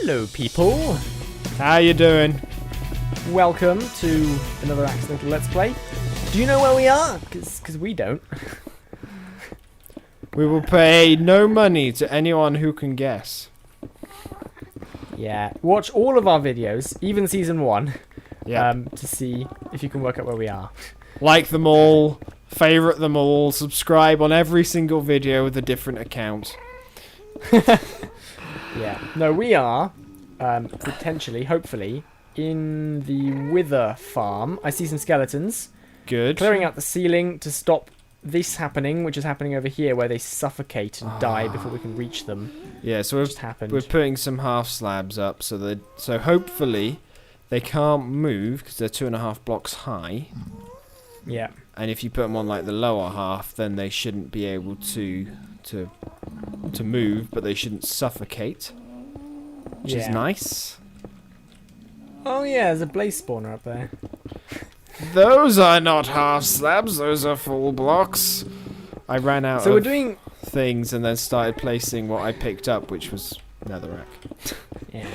Hello, people. How you doing? Welcome to another accidental Let's Play. Do you know where we are? Because we don't. We will pay no money to anyone who can guess. Yeah. Watch all of our videos, even season 1, Yeah. to see if you can work out where we are. Like them all, favorite them all, subscribe on every single video with a different account. Yeah. No, we are potentially, hopefully, in the Wither farm. I see some skeletons. Good. Clearing out the ceiling to stop this happening, which is happening over here, where they suffocate and die before we can reach them. Yeah, so we're putting some half slabs up so hopefully they can't move because they're 2.5 blocks high. Yeah. And if you put them on like the lower half, then they shouldn't be able to move, but they shouldn't suffocate, which is nice. Oh yeah, there's a blaze spawner up there. Those are not half slabs, those are full blocks. I ran out So we're of doing things and then started placing what I picked up, which was netherrack. Yeah.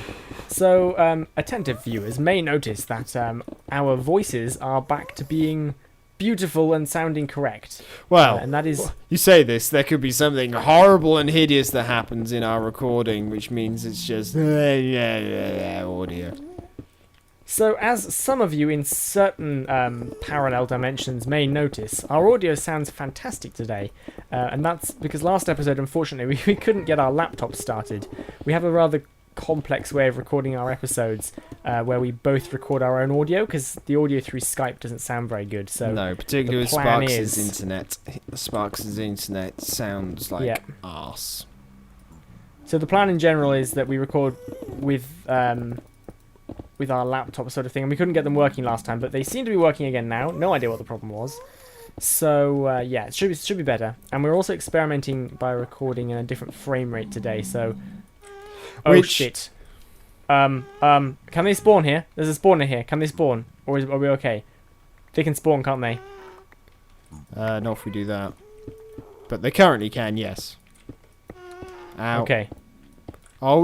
So, attentive viewers may notice that our voices are back to being beautiful and sounding correct. Well, and that is... You say this, there could be something horrible and hideous that happens in our recording, which means it's just audio. So, as some of you in certain parallel dimensions may notice, our audio sounds fantastic today. And that's because last episode, unfortunately, we couldn't get our laptop started. We have a rather complex way of recording our episodes where we both record our own audio because the audio through Skype doesn't sound very good. So no, particularly with Sparks' internet. Sparks' internet sounds like arse. So the plan in general is that we record with our laptop sort of thing, and we couldn't get them working last time, but they seem to be working again now. No idea what the problem was. So yeah, it should be better. And we're also experimenting by recording in a different frame rate today. So oh shit. Can they spawn here? There's a spawner here. Can they spawn, or are we okay? They can spawn, can't they? Not if we do that. But they currently can, yes. Ow. Okay. Oh,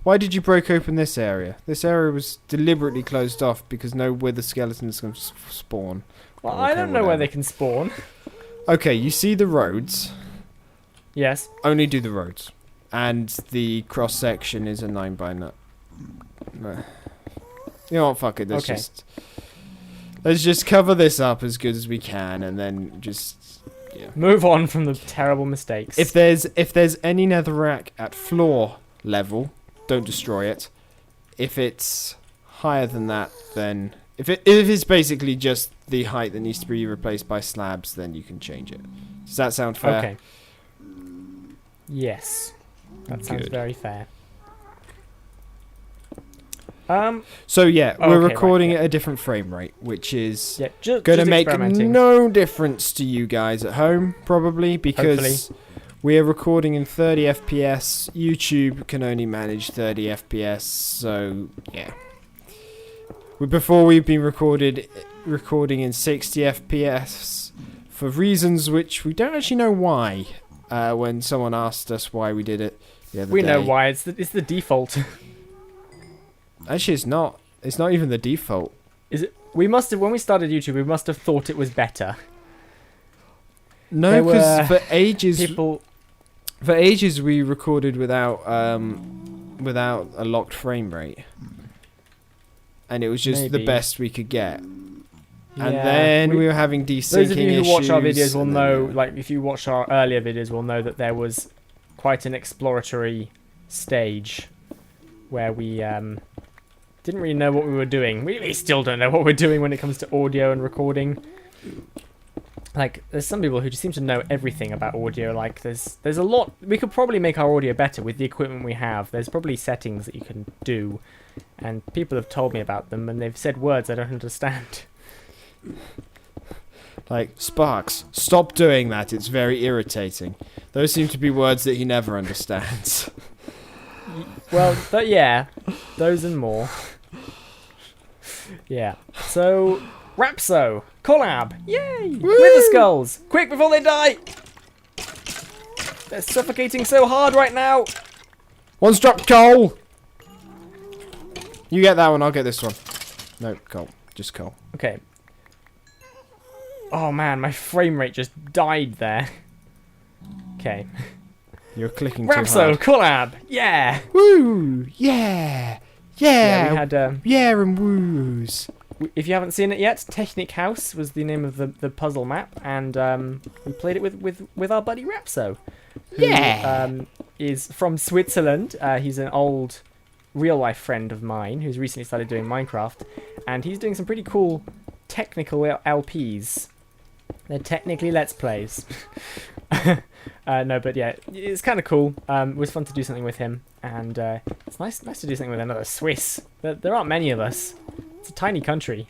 why did you break open this area? This area was deliberately closed off because no wither skeletons can spawn. Well, I don't know where they can spawn. Okay, you see the roads? Yes. Only do the roads. And the cross section is a 9x9. You know what, fuck it, let's just cover this up as good as we can and then just move on from the terrible mistakes. If there's any netherrack at floor level, don't destroy it. If it's higher than that, then if it's basically just the height that needs to be replaced by slabs, then you can change it. Does that sound fair? Okay. Yes. That sounds very fair. So yeah, we're recording at a different frame rate, which is going to make no difference to you guys at home, probably, because we are recording in 30 FPS. YouTube can only manage 30 FPS, so yeah. Before we've been recording in 60 FPS for reasons which we don't actually know why. When someone asked us why we did it the other day. We know why. It's the default. Actually, it's not. It's not even the default. Is it? We must have, when we started YouTube, we must have thought it was better. No, because for ages we recorded without a locked frame rate, and it was just the best we could get. And then we were having desyncing issues. Those of you who watch our videos will know, like if you watch our earlier videos, will know that there was quite an exploratory stage where we didn't really know what we were doing. We still don't know what we're doing when it comes to audio and recording. Like, there's some people who just seem to know everything about audio. Like, there's a lot. We could probably make our audio better with the equipment we have. There's probably settings that you can do, and people have told me about them, and they've said words I don't understand. Like, Sparks, stop doing that. It's very irritating. Those seem to be words that he never understands. Well, yeah, those and more. Yeah. So, Rapso, collab, yay! Woo! Wither skulls, quick before they die! They're suffocating so hard right now. One's dropped coal. You get that one, I'll get this one. No, coal. Just coal. Okay. Oh man, my frame rate just died there. Okay. You're clicking too Rapso hard. collab! Yeah! Woo! Yeah! Yeah! We had, yeah and woos. If you haven't seen it yet, Technic House was the name of the puzzle map, and we played it with our buddy Rapso. Who, is from Switzerland. He's an old real-life friend of mine who's recently started doing Minecraft, and he's doing some pretty cool technical LPs. They're technically Let's Plays. No, but yeah, it's kind of cool. It was fun to do something with him, and it's nice to do something with another Swiss. There aren't many of us. It's a tiny country.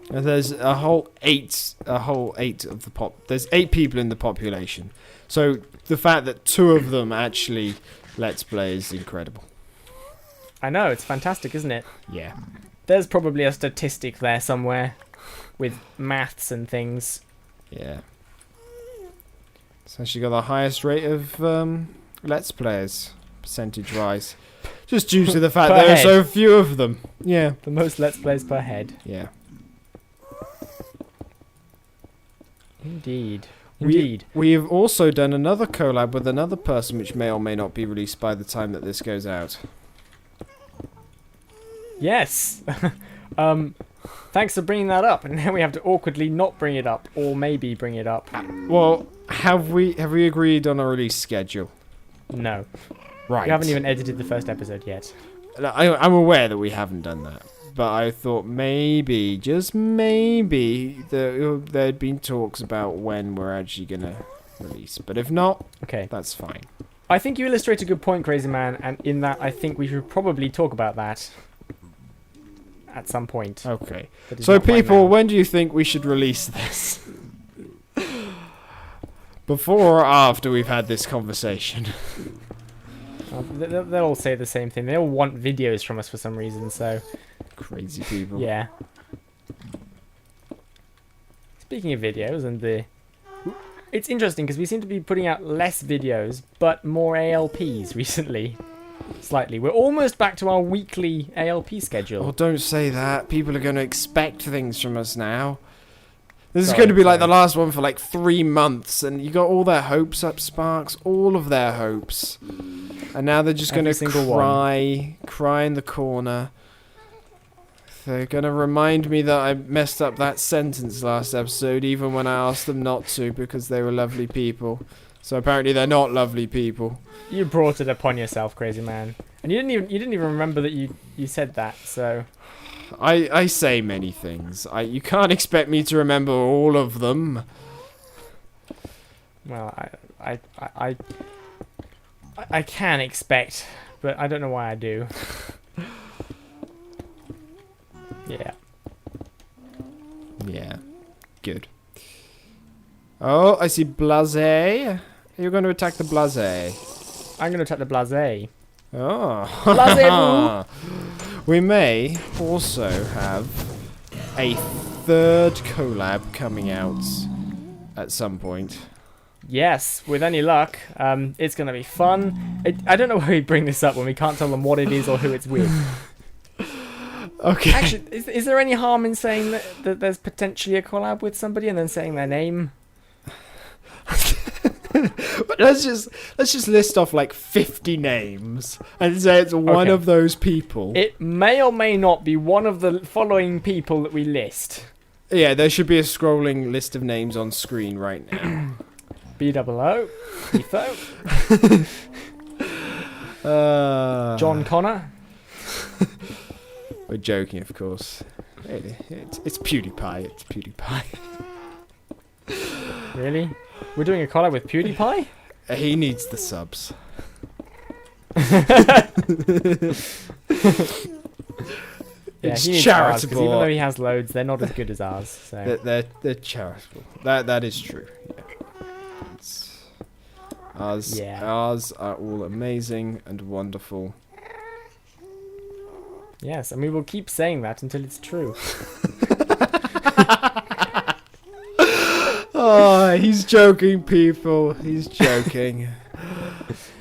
And there's a whole eight of the pop. There's 8 people in the population. So the fact that 2 of them actually Let's Play is incredible. I know, it's fantastic, isn't it? Yeah. There's probably a statistic there somewhere with maths and things. Yeah. It's actually got the highest rate of Let's Players, percentage-wise. Just due to the fact there are so few of them. Yeah. The most Let's Plays per head. Yeah. Indeed. We've also done another collab with another person, which may or may not be released by the time that this goes out. Yes. Thanks for bringing that up, and now we have to awkwardly not bring it up, or maybe bring it up. Well, have we agreed on a release schedule? No. Right. We haven't even edited the first episode yet. I'm aware that we haven't done that, but I thought maybe, just maybe, there'd been talks about when we're actually gonna release. But if not, okay, that's fine. I think you illustrate a good point, Crazy Man, and in that I think we should probably talk about that at some point. Okay. So people, when do you think we should release this? Before or after we've had this conversation? They'll all say the same thing. They all want videos from us for some reason, so... Crazy people. Yeah. Speaking of videos and the... It's interesting because we seem to be putting out less videos, but more ALPs recently. Slightly. We're almost back to our weekly ALP schedule. Oh, don't say that. People are going to expect things from us now. This is going to be like the last one for like 3 months, and you got all their hopes up, Sparks. All of their hopes. And now they're just going to cry in the corner. They're going to remind me that I messed up that sentence last episode, even when I asked them not to, because they were lovely people. So apparently they're not lovely people. You brought it upon yourself, Crazy Man. And you didn't even remember that you said that, so... I say many things. You can't expect me to remember all of them. Well, I can expect, but I don't know why I do. Yeah. Yeah. Good. Oh, I see Blase. You're going to attack the Blase. I'm going to attack the Blase. Oh. Blase-vous. We may also have a 3rd collab coming out at some point. Yes, with any luck. It's going to be fun. I don't know why we bring this up when we can't tell them what it is or who it's with. Okay. Actually, is there any harm in saying that there's potentially a collab with somebody and then saying their name? let's just list off like 50 names and say it's one of those people. It may or may not be one of the following people that we list. Yeah, there should be a scrolling list of names on screen right now. B-double-O, Etho, John Connor. We're joking, of course. It's PewDiePie. It's PewDiePie. Really? We're doing a collab with PewDiePie? He needs the subs. Yeah, it's he needs charitable. ours, 'cause even though he has loads, they're not as good as ours. So. They're charitable. That is true. Yeah. Ours are all amazing and wonderful. Yes, and we will keep saying that until it's true. Oh, he's joking, people. He's joking.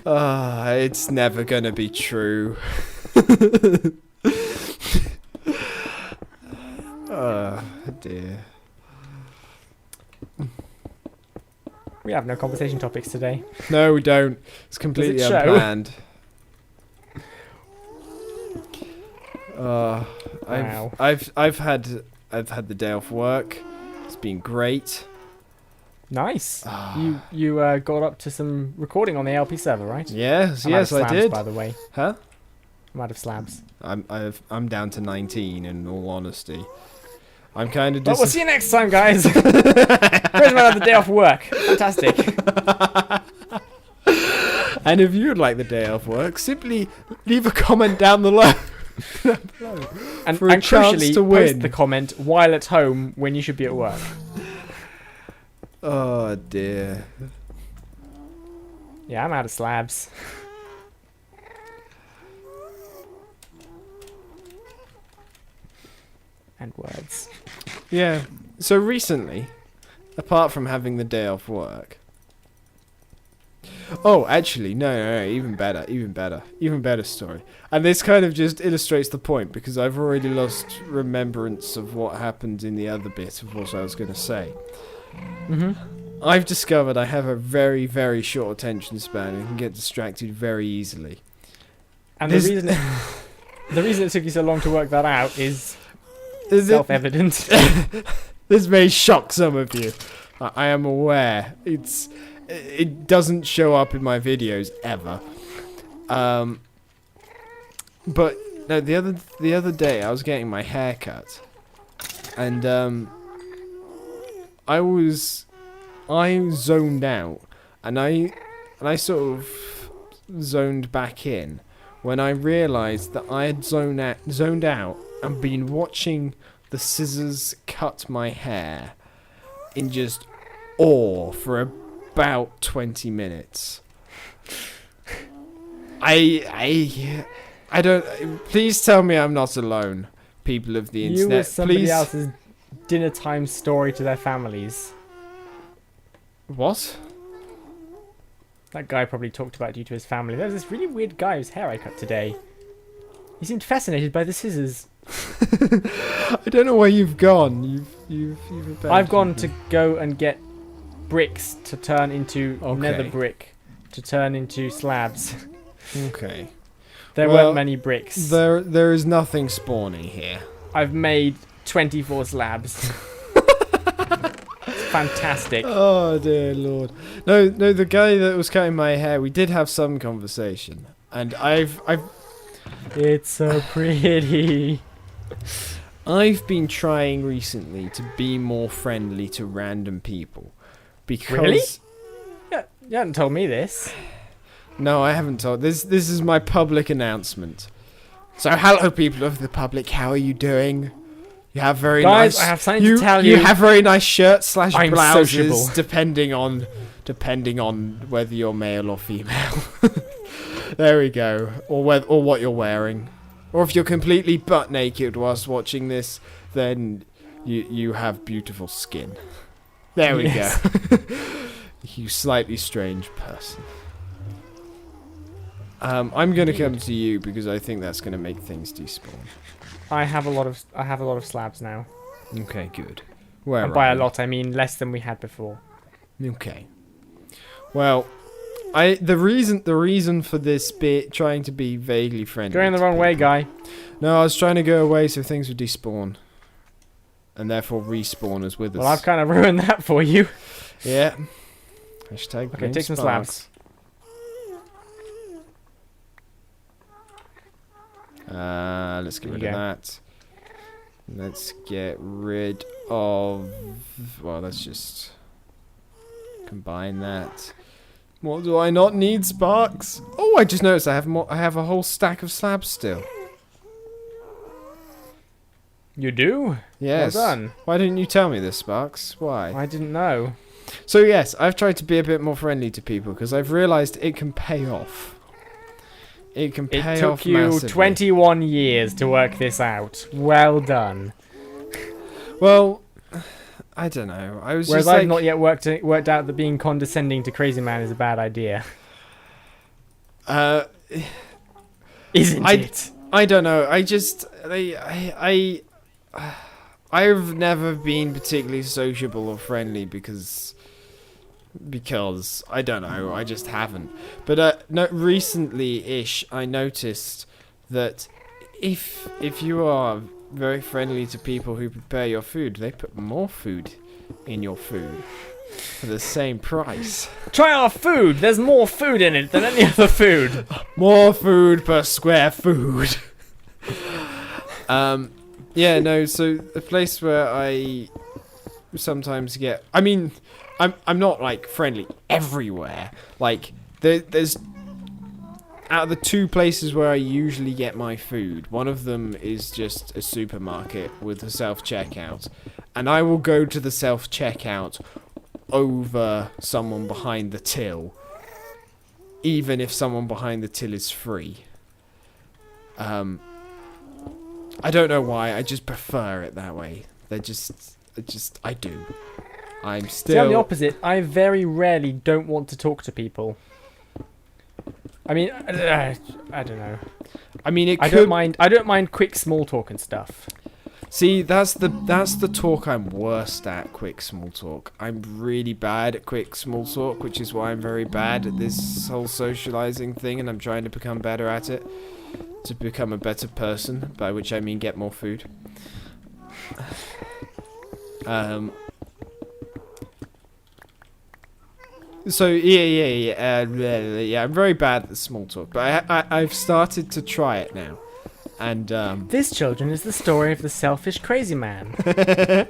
It's never gonna be true. Oh dear. We have no conversation topics today. No, we don't. It's completely unplanned. Wow. I've had the day off work. It's been great. Nice. You got up to some recording on the ALP server, right? Yes, I'm out of I slabs, did. By the way, Huh? I'm out of slabs. I'm down to 19. In all honesty, I'm kind of. Well, we'll see you next time, guys. Where's my other day off work? Fantastic. And if you'd like the day off work, simply leave a comment down below. and for a chance crucially, to win. Post the comment while at home when you should be at work. Oh dear. Yeah, I'm out of slabs. And words. Yeah. So recently, apart from having the day off work. Oh, actually, no, even better story. And this kind of just illustrates the point because I've already lost remembrance of what happened in the other bit of what I was going to say. I've discovered I have a very, very short attention span and can get distracted very easily. And the reason it took you so long to work that out is self-evident. This may shock some of you. I am aware. It doesn't show up in my videos ever. But no, the other day I was getting my hair cut, and I zoned out, and I sort of zoned back in when I realised that I had zoned out and been watching the scissors cut my hair in just awe for about 20 minutes. I don't. Please tell me I'm not alone, people of the internet. You were somebody Please. else's dinner time story to their families. What? That guy probably talked about you to his family. There was this really weird guy whose hair I cut today. He seemed fascinated by the scissors. I don't know where you've gone. You've I've gone to go and get bricks to turn into nether brick to turn into slabs. Okay. There weren't many bricks. There is nothing spawning here. I've made 24 slabs. It's fantastic. Oh dear Lord. No, the guy that was cutting my hair, we did have some conversation. And It's so pretty. I've been trying recently to be more friendly to random people. Because Really? Yeah, you hadn't told me this. No, I haven't told. This is my public announcement. So hello people of the public, how are you doing? You have very Guys, nice. I have something to tell you. You have very nice shirts / I'm blouses, sociable. depending on whether you're male or female. There we go. Or what you're wearing. Or if you're completely butt naked whilst watching this, then you have beautiful skin. There we go. You slightly strange person. I'm gonna come to you because I think that's gonna make things despawn. I have a lot of slabs now. Okay, good. Where And by a lot I mean less than we had before. Okay. Well, the reason for this bit trying to be vaguely friendly. Going the wrong way, guy. No, I was trying to go away so things would despawn. And therefore respawn us with us. Well, I've kind of ruined that for you. Yeah. Hashtag Okay, take some slabs. Let's get rid of that. Let's get rid of. Well, let's just combine that. What do I not need, Sparks? Oh, I just noticed I have more. I have a whole stack of slabs still. You do? Yes. Well done. Why didn't you tell me this, Sparks? Why? I didn't know. So yes, I've tried to be a bit more friendly to people because I've realised it can pay off. It can pay off massively. It took you 21 years to work this out. Well done. Well, I don't know. Whereas I've not yet worked out that being condescending to Crazy Man is a bad idea. Isn't it? I don't know. I've never been particularly sociable or friendly because I don't know. I just haven't. But no, recently-ish, I noticed that if you are very friendly to people who prepare your food, they put more food in your food for the same price. Try our food. There's more food in it than any other food. More food per square food. Yeah, no, so the place where I sometimes get... I mean, I'm not, like, friendly everywhere. Like, there's... Out of the 2 places where I usually get my food, one of them is just a supermarket with a self-checkout. And I will go to the self-checkout over someone behind the till, even if someone behind the till is free. I don't know why, I just prefer it that way. I do. I'm still... See, I'm the opposite. I very rarely don't want to talk to people. I mean, I don't know. I mean, I don't mind quick small talk and stuff. See, that's the talk I'm worst at, quick small talk. I'm really bad at quick small talk, which is why I'm very bad at this whole socializing thing, and I'm trying to become better at it. To become a better person, by which I mean get more food. So yeah. I'm very bad at the small talk, but I've started to try it now, and This, children, is the story of the selfish crazy man. Yeah.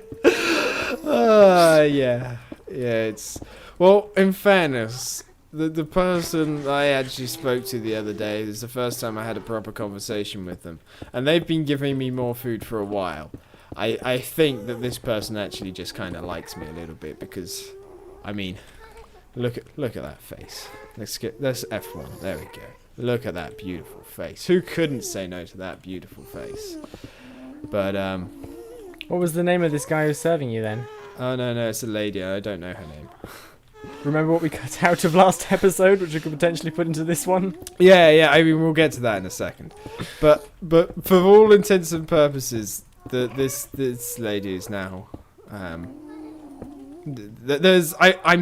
It's well. In fairness, the person I actually spoke to the other day is the first time I had a proper conversation with them, and they've been giving me more food for a while. I think that this person actually just kind of likes me a little bit because, I mean, look at that face. Let's F1. There we go. Look at that beautiful face. Who couldn't say no to that beautiful face? But what was the name of this guy who's serving you then? Oh no, it's a lady. I don't know her name. Remember what we cut out of last episode, which we could potentially put into this one? Yeah. I mean, we'll get to that in a second. But for all intents and purposes, this lady is now. I'm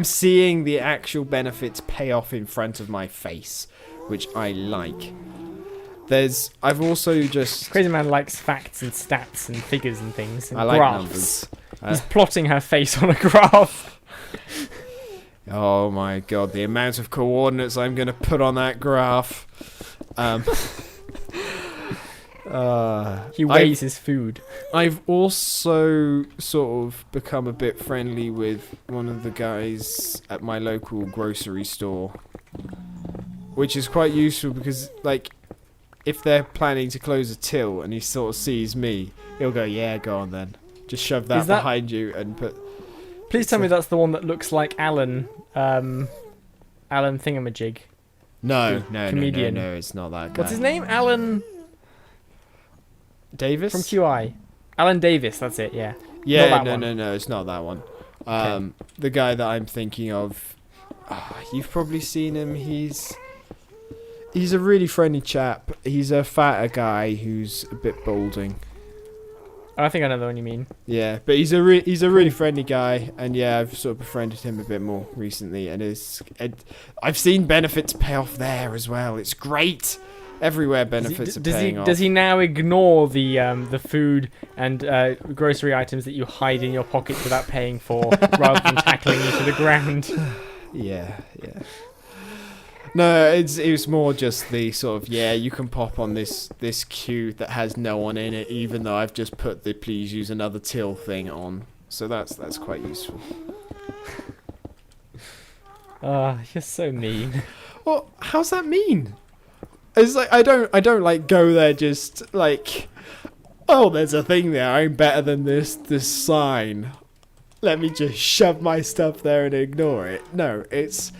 seeing the actual benefits pay off in front of my face, which I like. I've also just... Crazy man likes facts and stats and figures and things and I like graphs. Numbers. He's plotting her face on a graph. Oh my god, the amount of coordinates I'm going to put on that graph. He weighs his food. I've also sort of become a bit friendly with one of the guys at my local grocery store, which is quite useful because, like, if they're planning to close a till and he sort of sees me, he'll go, yeah, go on then. Just shove that behind you and put... Please tell me that's the one that looks like Alan Thingamajig. No, comedian. No, it's not that guy. What's his name? Alan... Davis? From QI. Alan Davis, that's it, yeah. Yeah, no, it's not that one. Okay. The guy that I'm thinking of, you've probably seen him. He's a really friendly chap. He's a fatter guy who's a bit balding. I think I know the one you mean. Yeah, but he's a really friendly guy, and yeah, I've sort of befriended him a bit more recently, and I've seen benefits pay off there as well. It's great. Everywhere benefits are paying off. Does he now ignore the food and grocery items that you hide in your pockets without paying for, rather than tackling you to the ground? Yeah. No, it was more just the sort of, you can pop on this queue that has no one in it, even though I've just put the please use another till thing on. So that's quite useful. You're so mean. Well, how's that mean? It's like I don't like go there just like, oh, there's a thing there. I'm better than this sign. Let me just shove my stuff there and ignore it. No, it's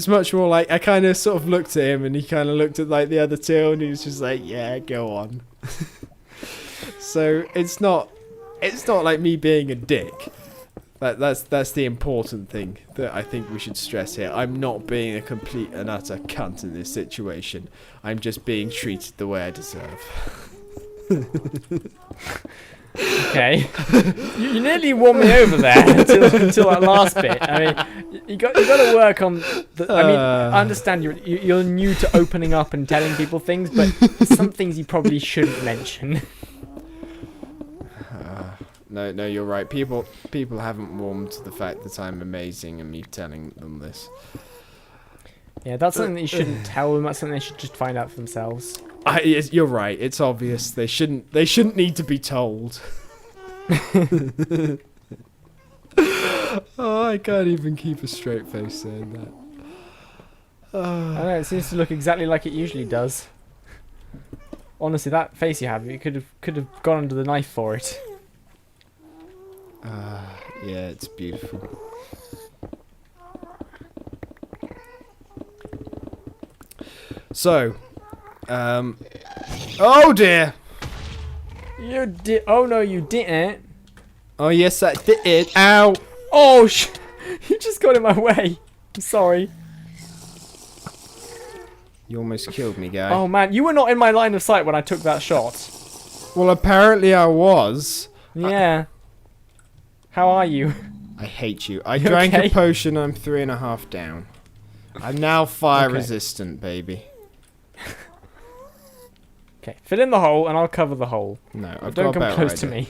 much more like I kind of sort of looked at him and he kind of looked at like the other till and he was just like, yeah, go on. So it's not like me being a dick. That's the important thing that I think we should stress here. I'm not being a complete and utter cunt in this situation. I'm just being treated the way I deserve. Okay. You nearly won me over there until that last bit. I mean, you got to work on the. I mean, I understand you're new to opening up and telling people things, but some things you probably shouldn't mention. No, you're right. People haven't warmed to the fact that I'm amazing and me telling them this. Yeah, that's something that you shouldn't tell them. That's something they should just find out for themselves. You're right. It's obvious. They shouldn't need to be told. Oh, I can't even keep a straight face saying that. I know, it seems to look exactly like it usually does. Honestly, that face you have, you could have gone under the knife for it. Yeah, it's beautiful. So, oh dear! You did? Oh no, you didn't. Oh yes, I did. Ow! Oh you just got in my way. I'm sorry. You almost killed me, guy. Oh man, you were not in my line of sight when I took that shot. Well, apparently I was. Yeah. How are you? I hate you. I drank a potion. I'm 3.5 down. I'm now fire resistant, baby. Okay, fill in the hole and I'll cover the hole. No, I've don't got come close to me.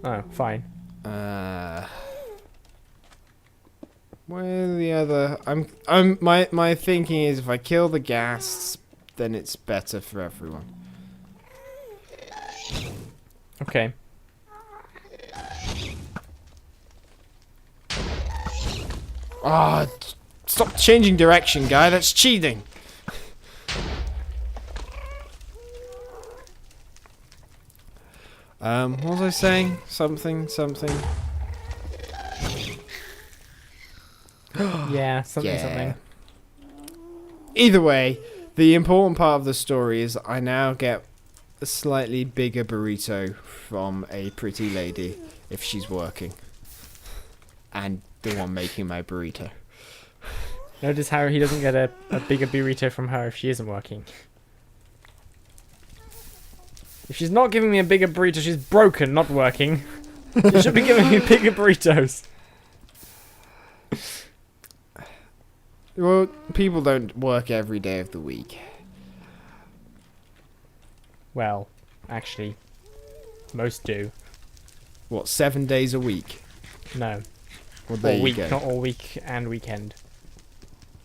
Oh, fine. Where the other? My thinking is if I kill the gas, then it's better for everyone. Okay. Ah, stop changing direction, guy. That's cheating. What was I saying? Something. Yeah, something. Either way, the important part of the story is I now get a slightly bigger burrito from a pretty lady if she's working. And the one making my burrito. Notice how he doesn't get a bigger burrito from her if she isn't working. If she's not giving me a bigger burrito, she's broken, not working. You should be giving me bigger burritos. Well, people don't work every day of the week. Well, actually, most do. What, 7 days a week? No. Well, there all week, you go. not all week and weekend.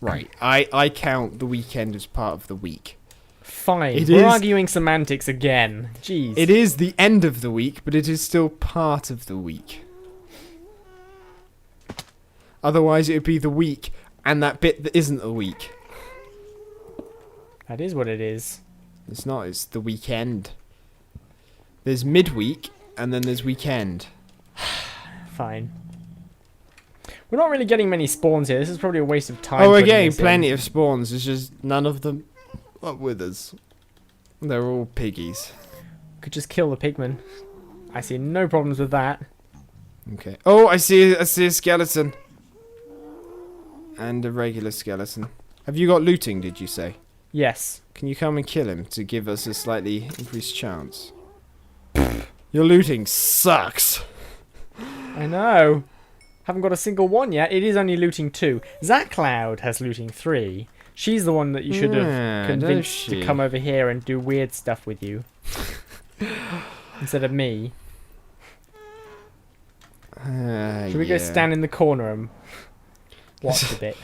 Right. I count the weekend as part of the week. Fine. We're arguing semantics again. Jeez. It is the end of the week, but it is still part of the week. Otherwise, it would be the week and that bit that isn't a week. That is what it is. It's not. It's the weekend. There's midweek, and then there's weekend. Fine. We're not really getting many spawns here. This is probably a waste of time. Oh, we're getting plenty of spawns. It's just none of them are with us. They're all piggies. Could just kill the pigmen. I see no problems with that. Okay. Oh, I see a skeleton. And a regular skeleton. Have you got looting, did you say? Yes. Can you come and kill him to give us a slightly increased chance? Your looting sucks. I know. Haven't got a single one yet. It is only looting 2. Zacloud has looting 3. She's the one that you should have convinced to come over here and do weird stuff with you. Instead of me. Should we go stand in the corner and watch a bit?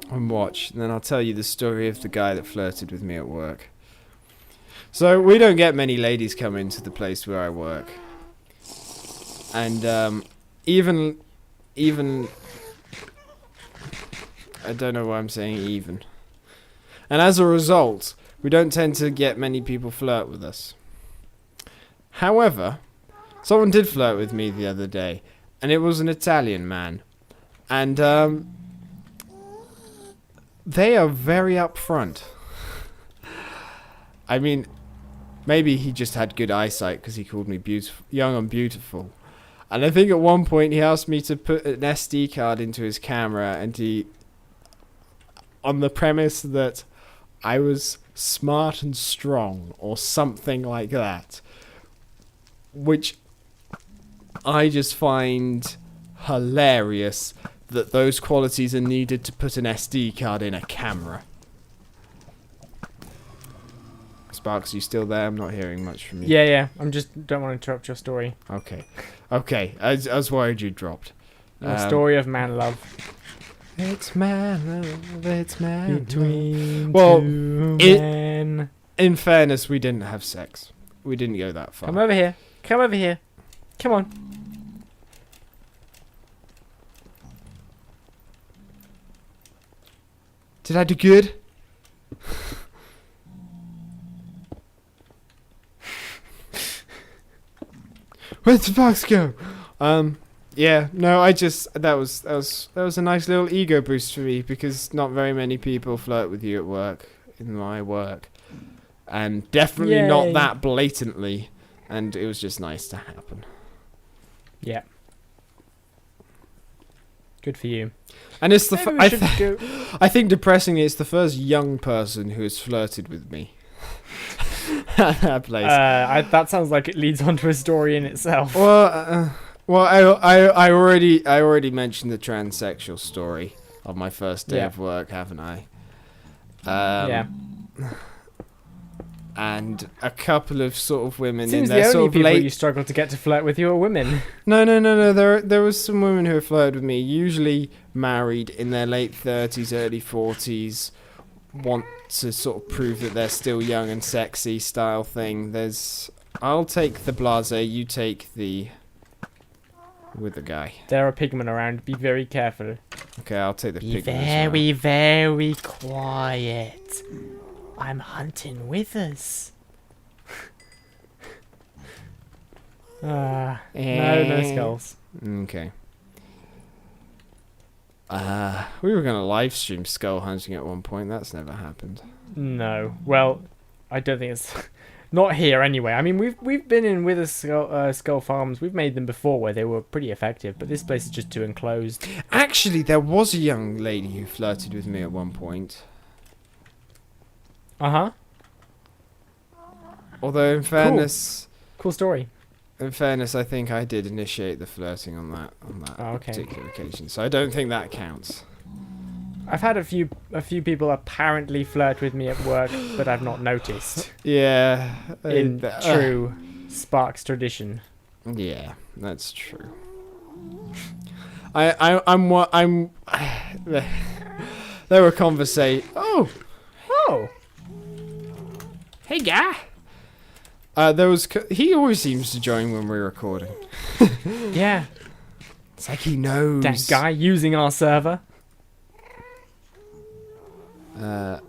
And watch, and then I'll tell you the story of the guy that flirted with me at work. So, we don't get many ladies come into the place where I work. And, even I don't know why I'm saying even. And as a result, we don't tend to get many people flirt with us. However, someone did flirt with me the other day, and it was an Italian man. And, they are very upfront. I mean, Maybe he just had good eyesight because he called me young and beautiful. And I think at one point he asked me to put an SD card into his camera, and on the premise that I was smart and strong or something like that, which I just find hilarious that those qualities are needed to put an SD card in a camera. Sparks, you still there? I'm not hearing much from you. Yeah. I'm just don't want to interrupt your story. Okay. I was worried you dropped. The story of man love. It's man love. It's man between love. two men. In fairness, we didn't have sex. We didn't go that far. Come over here. Come on. Did I do good? Where'd the box go? Yeah, no, that was a nice little ego boost for me, because not very many people flirt with you at work, in my work. And definitely not that blatantly, and it was just nice to happen. Yeah. Good for you. And it's I think depressingly, it's the first young person who has flirted with me. That place. That sounds like it leads on to a story in itself. Well, I already mentioned the transsexual story on my first day of work, haven't I? Yeah. And a couple of sort of women Seems in their the sort only of people late. you struggle to get to flirt with you are women. No. There was some women who have flirted with me, usually married, in their late 30s, early 40s, want to sort of prove that they're still young and sexy style thing. I'll take the blase, you take the with the guy. There are pigmen around. Be very careful. Okay, I'll take the pigmen. Be very quiet. I'm hunting withers. No skulls. Okay. We were going to live stream skull hunting at one point. That's never happened. No. Well, I don't think it's not here anyway. I mean, we've been in wither skull farms. We've made them before where they were pretty effective, but this place is just too enclosed. Actually, there was a young lady who flirted with me at one point. Uh-huh. Although, in fairness... Cool story. In fairness, I think I did initiate the flirting on that particular occasion, so I don't think that counts. I've had a few people apparently flirt with me at work, but I've not noticed. Yeah. In true Sparks tradition. Yeah, that's true. I'm there were conversations. Oh. Hey, guy. He always seems to join when we're recording. Yeah. It's like he knows. That guy using our server. Was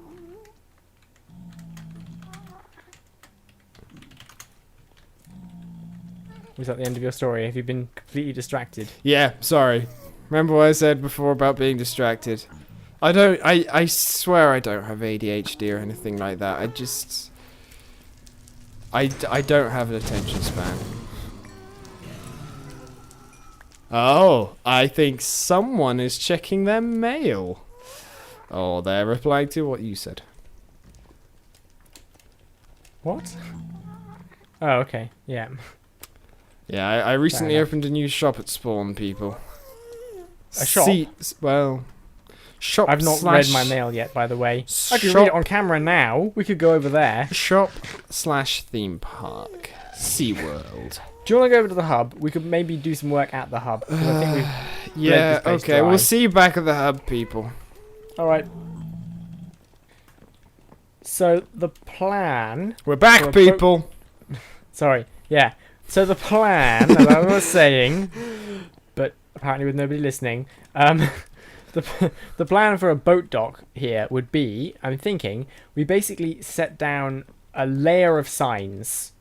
that the end of your story? Have you been completely distracted? Yeah, sorry. Remember what I said before about being distracted? I swear I don't have ADHD or anything like that. I don't have an attention span. Oh, I think someone is checking their mail. Oh, they're replying to what you said. What? Oh, okay. Yeah. Yeah, I recently opened a new shop at Spawn, people. A shop? Shop. I've not read my mail yet, by the way. I can read it on camera now. We could go over there. Shop/theme park. SeaWorld. Do you want to go over to the hub? We could maybe do some work at the hub. I think we've yeah, okay. We'll see you back at the hub, people. Alright. So, the plan... We're back, people! Sorry. Yeah. So, the plan, as I was saying, but apparently with nobody listening, the plan for a boat dock here would be, I'm thinking, we basically set down a layer of signs,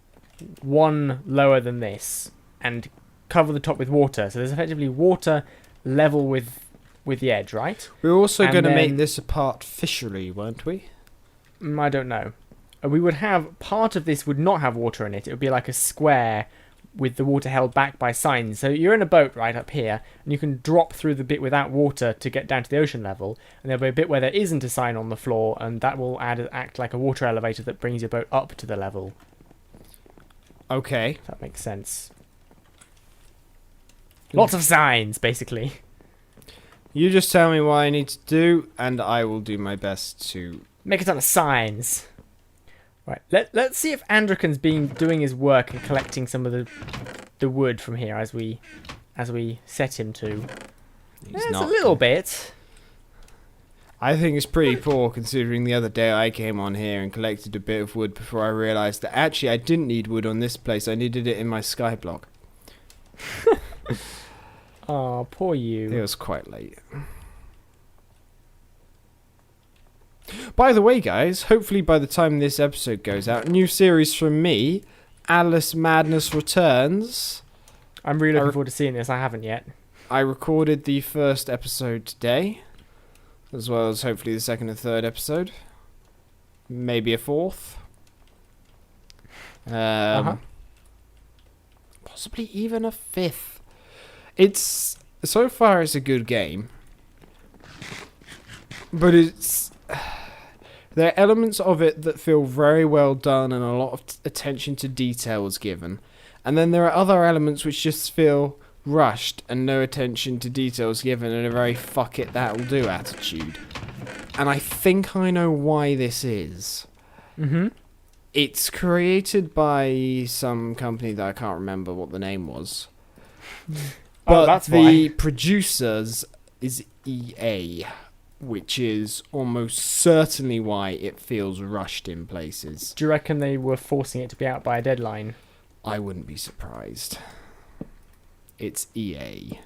one lower than this, and cover the top with water. So there's effectively water level with the edge, right? We're also going to make this a part fishery, weren't we? I don't know. we would have part of this would not have water in it. It would be like a square with the water held back by signs. So you're in a boat right up here, and you can drop through the bit without water to get down to the ocean level, and there'll be a bit where there isn't a sign on the floor, and that will act like a water elevator that brings your boat up to the level. Okay. If that makes sense. Lots of signs, basically. You just tell me what I need to do, and I will do my best to... Make a ton of signs. Right, let's see if Andreken's been doing his work and collecting some of the wood from here as we set him to. It's a little bit. I think it's pretty poor considering the other day I came on here and collected a bit of wood before I realised that actually I didn't need wood on this place. I needed it in my skyblock. Oh, poor you. It was quite late. By the way, guys, hopefully by the time this episode goes out, new series from me, Alice Madness Returns. I'm really looking forward to seeing this. I haven't yet. I recorded the first episode today, as well as hopefully the second and third episode. Maybe a fourth. Possibly even a fifth. So far it's a good game. But there are elements of it that feel very well done and a lot of attention to detail is given. And then there are other elements which just feel rushed and no attention to detail is given and a very fuck it that'll do attitude. And I think I know why this is. Mm-hmm. It's created by some company that I can't remember what the name was. But that's the why. producers is EA, which is almost certainly why it feels rushed in places. Do you reckon they were forcing it to be out by a deadline? I wouldn't be surprised. It's EA.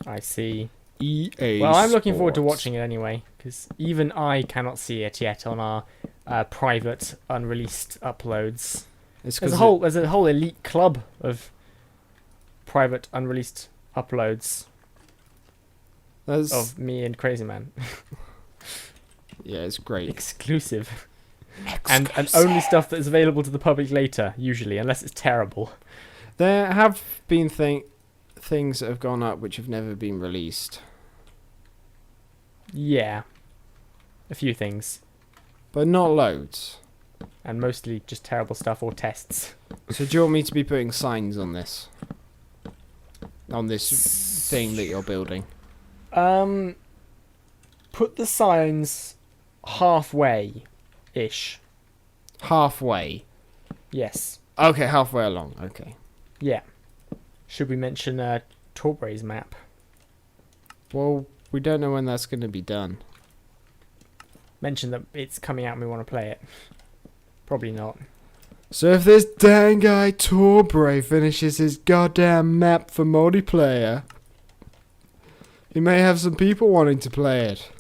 I see. EA. Well, I'm looking forward to Sports. watching it anyway, because even I cannot see it yet on our private, unreleased uploads. There's a whole elite club of private, unreleased uploads of me and Crazy Man. Yeah, it's great. Exclusive. And only stuff that is available to the public later, usually, unless it's terrible. There have been things that have gone up which have never been released. Yeah. A few things. But not loads. And mostly just terrible stuff or tests. So do you want me to be putting signs on this? On this thing that you're building? Put the signs halfway-ish. Halfway? Yes. Okay, halfway along. Okay. Yeah. Should we mention Torbray's map? Well, we don't know when that's going to be done. Mention that it's coming out and we want to play it. Probably not. So if this dang guy Torbray finishes his goddamn map for multiplayer, he may have some people wanting to play it.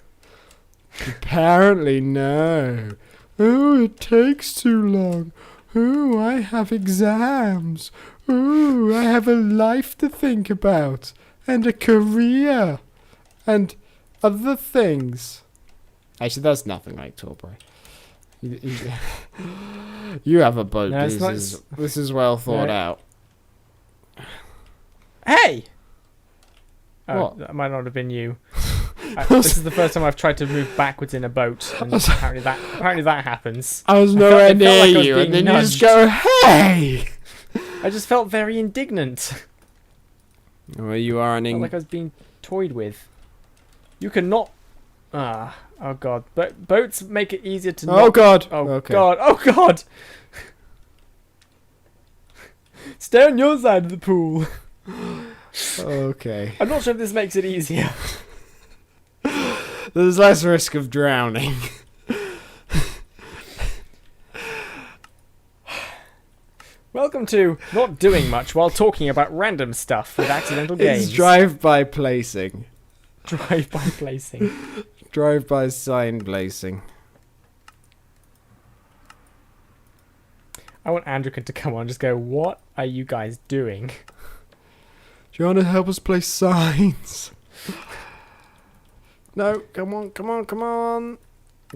Apparently no. Oh, it takes too long. Oh, I have exams. Oh, I have a life to think about. And a career. And other things. Actually, that's nothing like Torbray. You have a boat. No, this is well thought out. Hey! Oh, what? That might not have been you. This is the first time I've tried to move backwards in a boat, and apparently that happens. I was nowhere near you, and then nudged. You just go, "Hey!" I just felt very indignant. Well, you are felt like I was being toyed with. You cannot. Oh god. But boats make it easier to. Oh god. Oh okay. god. Oh god. Stay on your side of the pool. Okay. I'm not sure if this makes it easier. There's less risk of drowning. Welcome to not doing much while talking about random stuff with accidental games. It's drive-by placing. Drive-by placing. Drive-by sign placing. I want Andrew to come on and just go, what are you guys doing? Do you want to help us place signs? No, come on.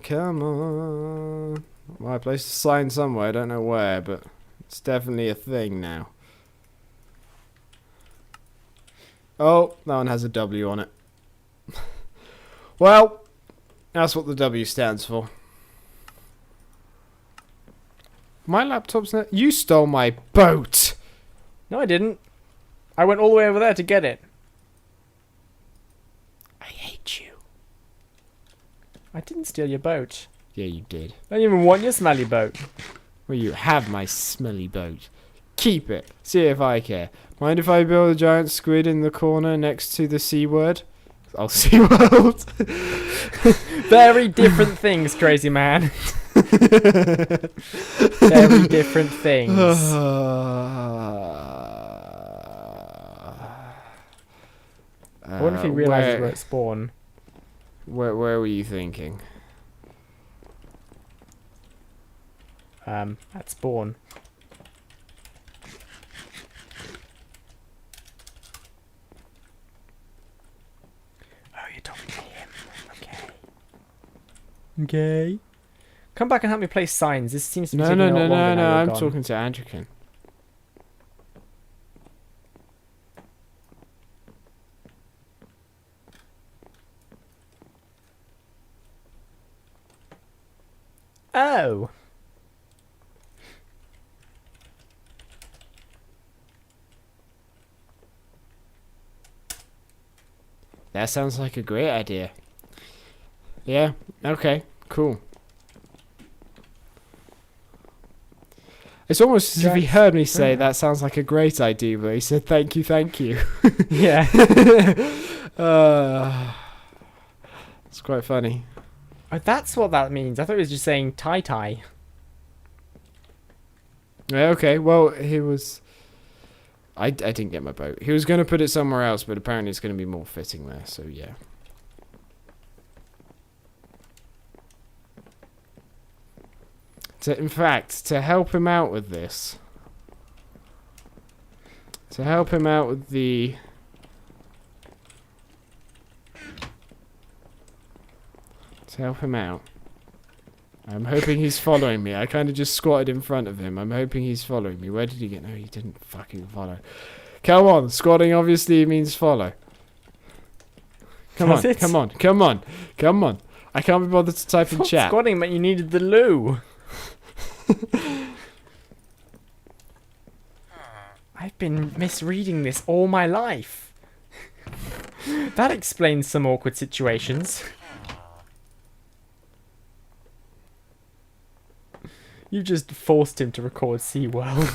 Come on. Well, I placed a sign somewhere. I don't know where, but it's definitely a thing now. Oh, that one has a W on it. Well, that's what the W stands for. My laptop's not... You stole my boat! No, I didn't. I went all the way over there to get it. I hate you. I didn't steal your boat. Yeah, you did. I don't even want your smelly boat. Well, you have my smelly boat. Keep it. See if I care. Mind if I build a giant squid in the corner next to the C word? Oh, Sea World. Very different things, crazy man. Very different things. I wonder if he realizes we're at spawn. Where were you thinking? At spawn. Oh, you're talking to him. Okay. Okay. Come back and help me place signs. This seems to be taking a lot longer now No. I'm gone. talking to Andrican. Oh. That sounds like a great idea. Yeah, okay, cool. It's almost as if he heard me say that sounds like a great idea, but he said thank you, thank you. Yeah. It's quite funny. Oh, that's what that means. I thought he was just saying tie-tie. Yeah, okay, well, he was... I didn't get my boat. He was going to put it somewhere else, but apparently it's going to be more fitting there, so yeah. In fact, to help him out with this... To help him out with the... To help him out... I'm hoping he's following me. I kind of just squatted in front of him. I'm hoping he's following me. Where did he get? No, he didn't fucking follow. Come on. Squatting obviously means follow. Come on. Come on. Come on. Come on. I can't be bothered to type in chat. Squatting meant you needed the loo. I've been misreading this all my life. That explains some awkward situations. You just forced him to record SeaWorld.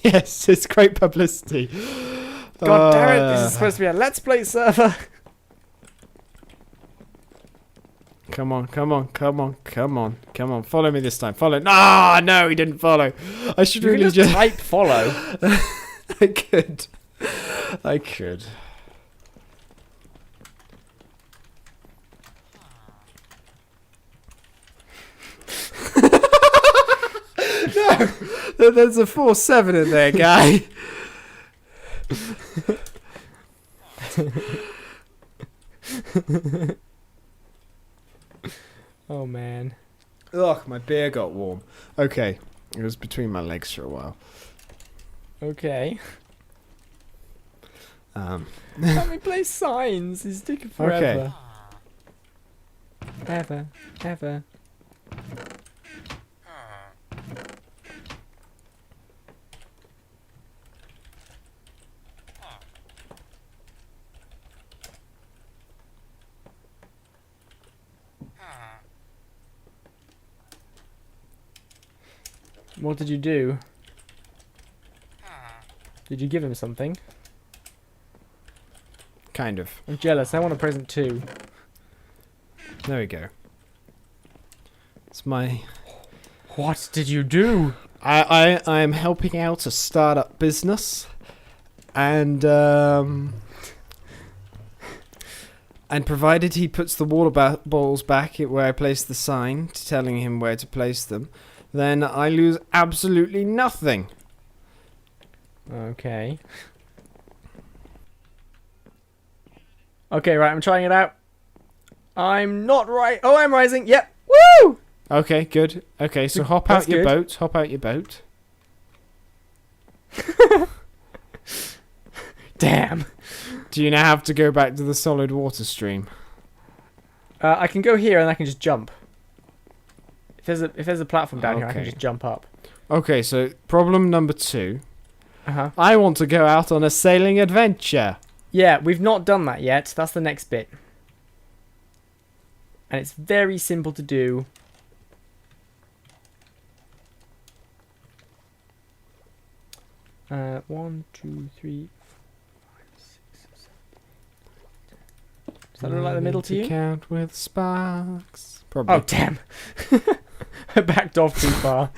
Yes, it's great publicity. God damn it, this is supposed to be a Let's Play server. Come on, come on, come on, come on, come on. Follow me this time. Follow. Ah, no, he didn't follow. I should you really just type follow. I could. I could. No, there's a 4-7 in there, guy. Oh man. Ugh, my beer got warm. Okay, it was between my legs for a while. Okay. Let me play signs. It's taking forever. Okay. Ever. What did you do? Did you give him something? Kind of. I'm jealous. I want a present too. There we go. It's my... What did you do? I am helping out a startup business, and provided he puts the water bottles back where I placed the sign, telling him where to place them, then I lose absolutely nothing. Okay. Okay, right, I'm trying it out. I'm not right. Oh, I'm rising. Yep. Woo! Woo! Okay, good. Okay, so hop out your boat. Hop out your boat. Damn. Do you now have to go back to the solid water stream? I can go here and I can just jump. If there's a platform down here, I can just jump up. Okay, so problem number 2. Uh-huh. I want to go out on a sailing adventure. Yeah, we've not done that yet. That's the next bit. And it's very simple to do. One, two, three, 4, 5, 6, 7. Does that look like the middle to you? Count with sparks. Probably. Oh, damn. I backed off too far.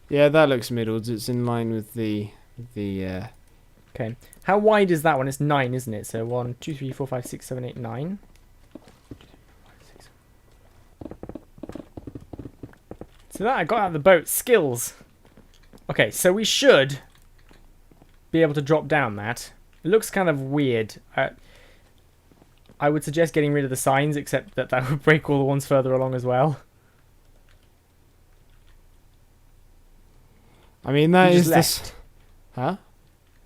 Yeah, that looks middled. It's in line with the. Okay. How wide is that one? It's 9, isn't it? So 1, 2, 3, 4, 5, 6, 7, 8, 9. So that I got out of the boat. Skills. Okay, so we should be able to drop down that. It looks kind of weird. I would suggest getting rid of the signs, except that would break all the ones further along as well. I mean, that is this. Huh?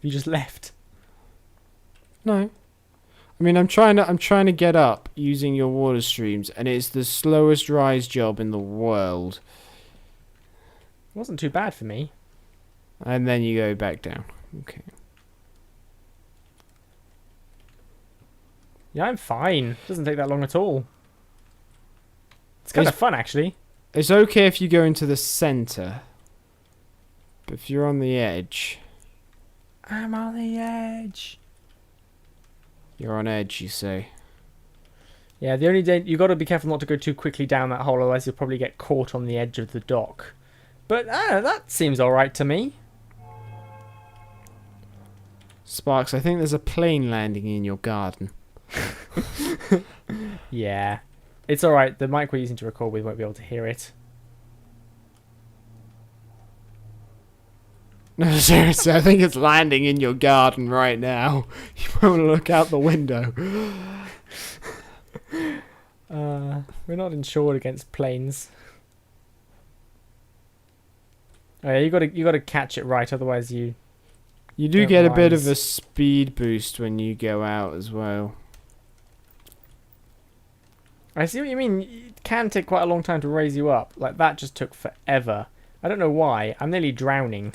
You just left. No. I mean, I'm trying to get up using your water streams, and it's the slowest rise job in the world. It wasn't too bad for me. And then you go back down. Okay. Yeah, I'm fine. Doesn't take that long at all. It's kind of fun, actually. It's okay if you go into the center. But if you're on the edge... I'm on the edge. You're on edge, you say. Yeah, the only you got to be careful not to go too quickly down that hole, otherwise you'll probably get caught on the edge of the dock. But that seems alright to me. Sparks, I think there's a plane landing in your garden. Yeah. It's alright, the mic we're using to record with won't be able to hear it. No, seriously, I think it's landing in your garden right now. You might want to look out the window. We're not insured against planes. Oh yeah, you gotta catch it right, otherwise you do get a bit of a speed boost when you go out as well. I see what you mean. It can take quite a long time to raise you up. Like, that just took forever. I don't know why. I'm nearly drowning.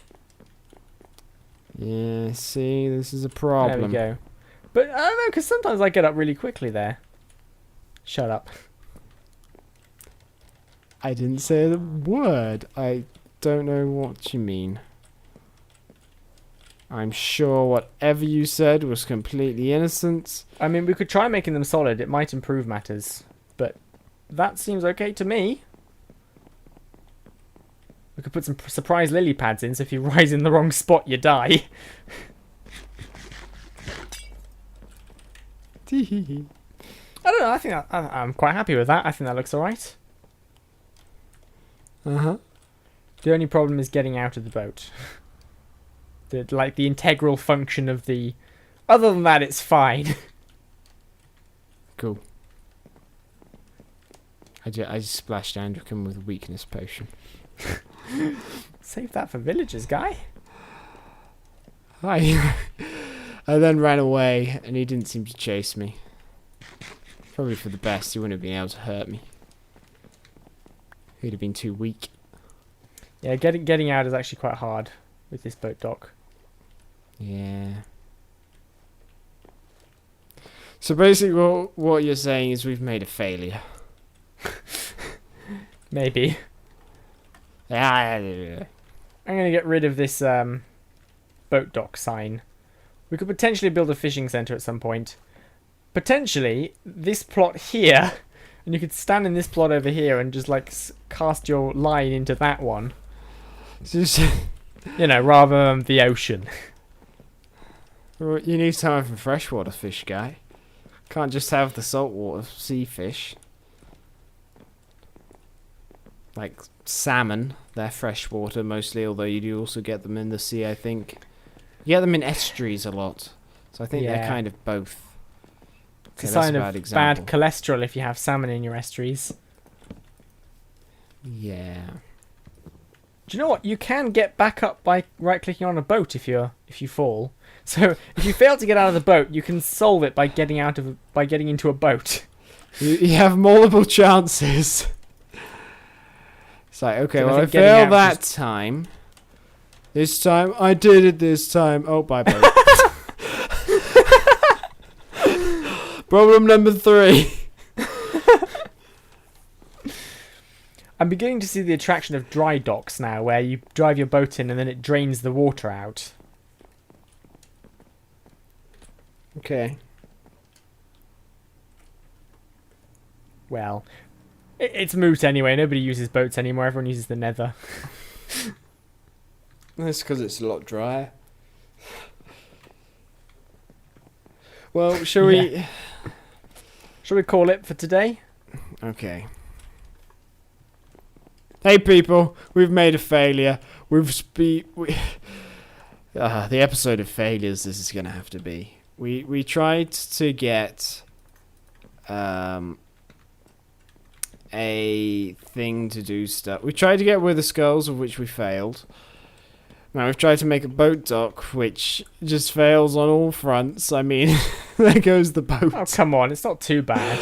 Yeah, see, this is a problem. There we go. But I don't know, because sometimes I get up really quickly there. Shut up. I didn't say the word. I don't know what you mean. I'm sure whatever you said was completely innocent. I mean, we could try making them solid. It might improve matters. But that seems okay to me. We could put some surprise lily pads in, so if you rise in the wrong spot, you die. I don't know. I think I'm quite happy with that. I think that looks alright. Uh-huh. The only problem is getting out of the boat. The integral function of the... Other than that, it's fine. Cool. I just splashed Andrew with a weakness potion. Save that for villagers, guy. I then ran away, and he didn't seem to chase me. Probably for the best. He wouldn't have been able to hurt me. He'd have been too weak. Yeah, getting out is actually quite hard with this boat dock. Yeah. So basically, what you're saying is we've made a failure. Maybe. I'm going to get rid of this boat dock sign. We could potentially build a fishing centre at some point. Potentially, this plot here, and you could stand in this plot over here and just like cast your line into that one. You know, rather than the ocean. Well, you need time for freshwater fish, guy. Can't just have the saltwater sea fish. Like salmon, they're freshwater mostly, although you do also get them in the sea, I think. You get them in estuaries a lot. So I think they're kind of both. It's a sign of bad cholesterol if you have salmon in your estuaries. Yeah. Do you know what? You can get back up by right-clicking on a boat if you fall. So if you fail to get out of the boat, you can solve it by getting into a boat. You have multiple chances. It's like, okay, well, I failed that time. This time, I did it this time. Oh, bye, boat. Problem number 3. I'm beginning to see the attraction of dry docks now, where you drive your boat in and then it drains the water out. Okay. Well, it's moot anyway. Nobody uses boats anymore. Everyone uses the nether. That's because it's a lot drier. Well, shall we call it for today? Okay. Hey people, we've made a failure. The episode of failures this is going to have to be. We tried to get a thing to do stuff. We tried to get Wither Skulls, of which we failed. Now we've tried to make a boat dock, which just fails on all fronts. I mean, there goes the boat. Oh, come on, it's not too bad.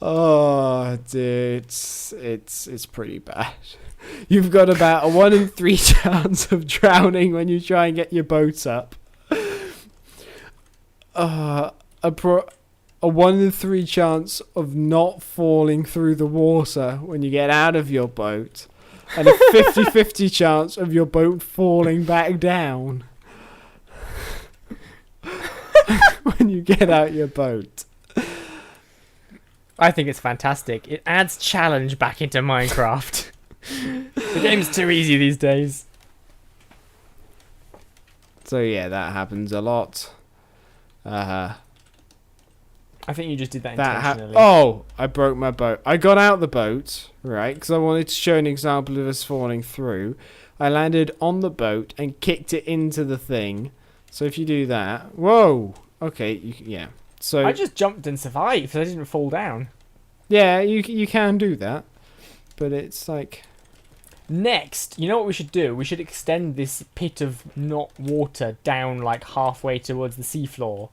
Oh, dude, it's pretty bad. You've got about a 1 in 3 chance of drowning when you try and get your boat up. A 1 in 3 chance of not falling through the water when you get out of your boat. And a 50-50 chance of your boat falling back down when you get out your boat. I think it's fantastic. It adds challenge back into Minecraft. The game's too easy these days. So yeah, that happens a lot. I think you just did that intentionally. I broke my boat. I got out the boat, right, because I wanted to show an example of us falling through. I landed on the boat and kicked it into the thing. So if you do that... Whoa! Okay, yeah. So I just jumped and survived. I didn't fall down. Yeah, you can do that. But it's like... Next, you know what we should do? We should extend this pit of not water down like halfway towards the seafloor.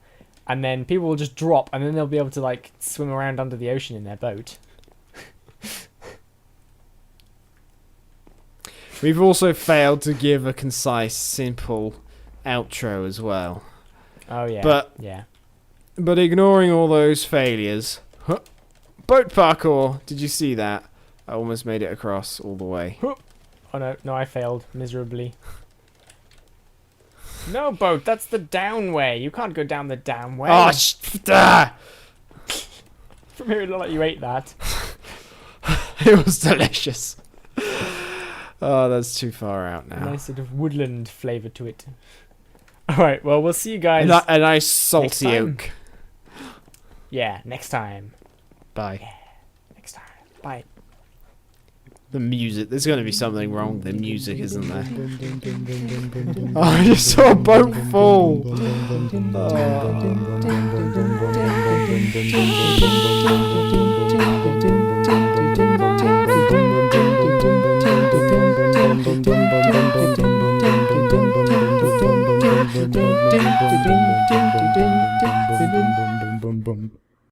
And then people will just drop, and then they'll be able to, like, swim around under the ocean in their boat. We've also failed to give a concise, simple outro as well. Oh, yeah. But ignoring all those failures... Boat parkour! Did you see that? I almost made it across all the way. Oh, no, I failed miserably. No, boat, that's the down way. You can't go down the down way. Oh, From here it looked like you ate that. It was delicious. Oh, that's too far out now. A nice sort of woodland flavour to it. Alright, well, we'll see you guys. A nice salty oak. Yeah, next time. Bye. Yeah, next time. Bye. The music. There's going to be something wrong with the music, isn't there? Oh, I just saw a boat fall. Oh.